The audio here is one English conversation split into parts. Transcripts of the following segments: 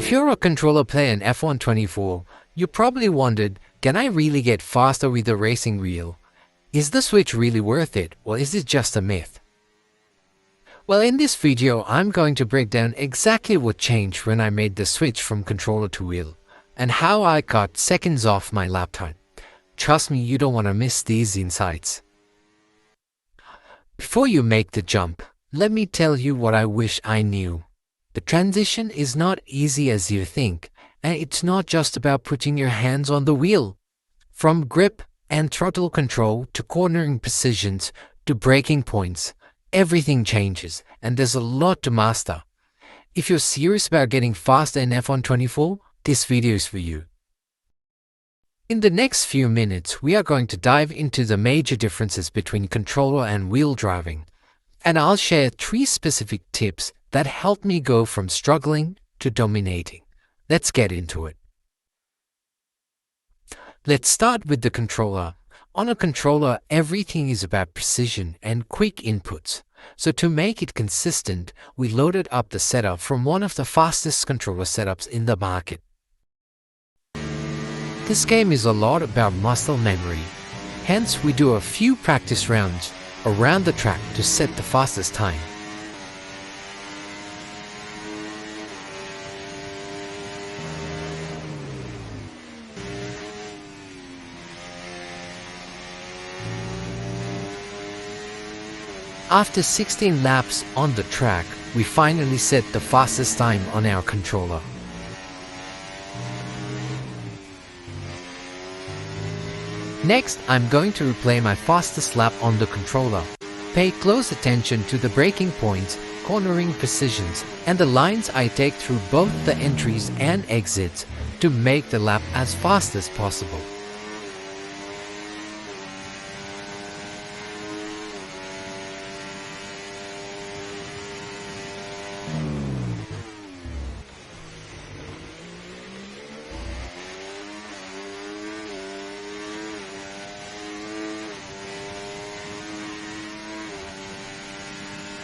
If you're a controller player in F1 24, you probably wondered, can I really get faster with a racing wheel? Is the switch really worth it, or is it just a myth? Well, in this video, I'm going to break down exactly what changed when I made the switch from controller to wheel, and how I got seconds off my lap time. Trust me, you don't want to miss these insights. Before you make the jump, let me tell you what I wish I knew. The transition is not easy as you think, and it's not just about putting your hands on the wheel. From grip and throttle control to cornering precisions to braking points, everything changes, and there's a lot to master. If you're serious about getting faster in F1 24, this video is for you. In the next few minutes, we are going to dive into the major differences between controller and wheel driving, and I'll share 3 specific tips that helped me go from struggling to dominating. Let's get into it. Let's start with the controller. On a controller, everything is about precision and quick inputs. So to make it consistent, we loaded up the setup from one of the fastest controller setups in the market. This game is a lot about muscle memory. Hence, we do a few practice rounds around the track to set the fastest time. After 16 laps on the track, we finally set the fastest time on our controller. Next, I'm going to replay my fastest lap on the controller. Pay close attention to the braking points, cornering precisions, and the lines I take through both the entries and exits to make the lap as fast as possible.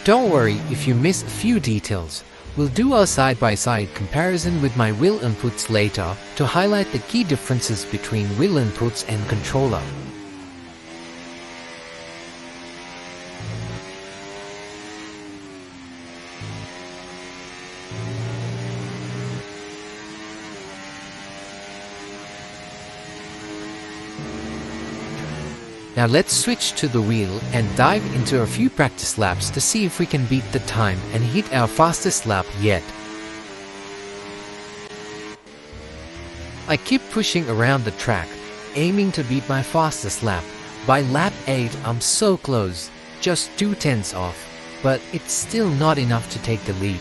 Don't worry if you miss a few details. We'll do a side-by-side comparison with my wheel inputs later to highlight the key differences between wheel inputs and controller. Now let's switch to the wheel and dive into a few practice laps to see if we can beat the time and hit our fastest lap yet. I keep pushing around the track, aiming to beat my fastest lap. By lap 8, I'm so close, just 0.2 off, but it's still not enough to take the lead.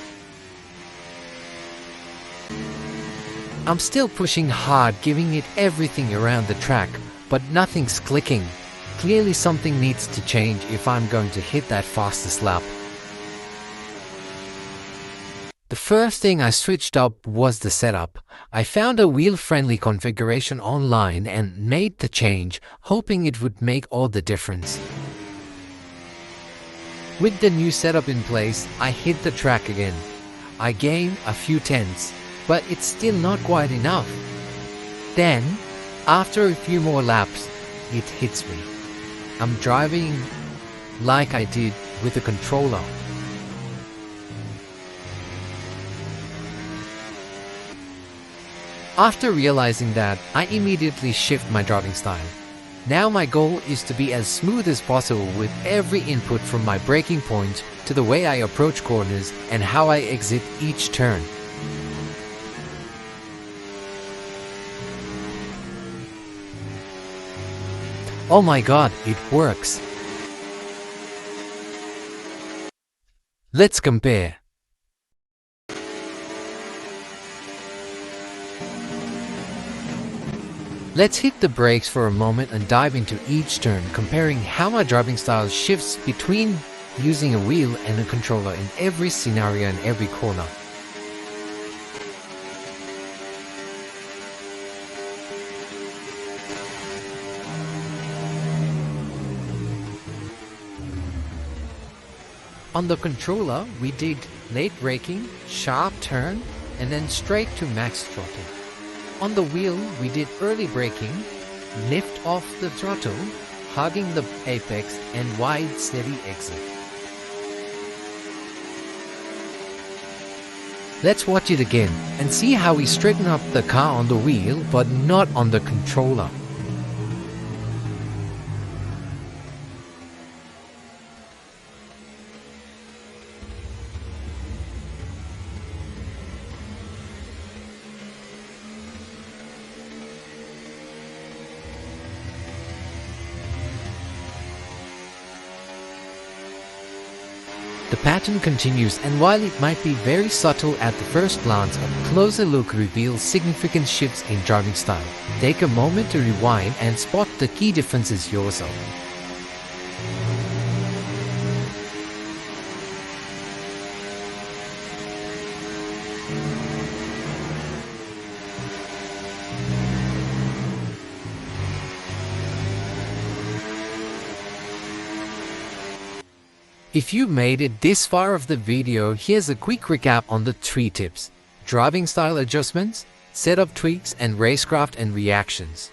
I'm still pushing hard, giving it everything around the track, but nothing's clicking. Clearly something needs to change if I'm going to hit that fastest lap. The first thing I switched up was the setup. I found a wheel-friendly configuration online and made the change, hoping it would make all the difference. With the new setup in place, I hit the track again. I gained a few tenths, but it's still not quite enough. Then, after a few more laps, it hits me. I'm driving like I did with the controller. After realizing that, I immediately shift my driving style. Now my goal is to be as smooth as possible with every input from my braking points to the way I approach corners and how I exit each turn. Oh my god, it works! Let's compare. Let's hit the brakes for a moment and dive into each turn, comparing how my driving style shifts between using a wheel and a controller in every scenario and every corner. On the controller, we did late braking, sharp turn, and then straight to max throttle. On the wheel, we did early braking, lift off the throttle, hugging the apex, and wide steady exit. Let's watch it again and see how we straighten up the car on the wheel but not on the controller. The pattern continues, and while it might be very subtle at the first glance, a closer look reveals significant shifts in driving style. Take a moment to rewind and spot the key differences yourself. If you made it this far of the video, here's a quick recap on the 3 tips: driving style adjustments, setup tweaks, and racecraft and reactions.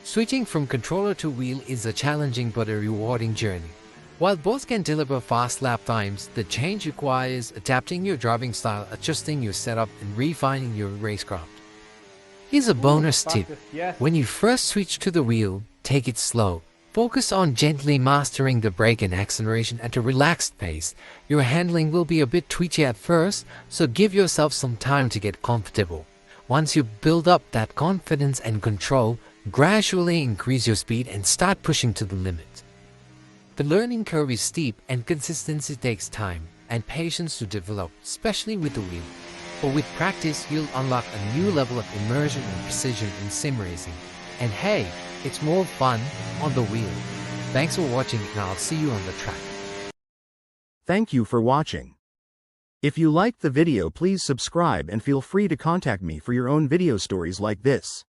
Switching from controller to wheel is a challenging but a rewarding journey. While both can deliver fast lap times, the change requires adapting your driving style, adjusting your setup, and refining your racecraft. Here's a bonus tip: when you first switch to the wheel, take it slow. Focus on gently mastering the brake and acceleration at a relaxed pace. Your handling will be a bit twitchy at first, so give yourself some time to get comfortable. Once you build up that confidence and control, gradually increase your speed and start pushing to the limit. The learning curve is steep, and consistency takes time and patience to develop, especially with the wheel. But with practice, you'll unlock a new level of immersion and precision in sim racing. And hey, it's more fun on the wheel. Thanks for watching, and I'll see you on the track. Thank you for watching. If you liked the video, please subscribe and feel free to contact me for your own video stories like this.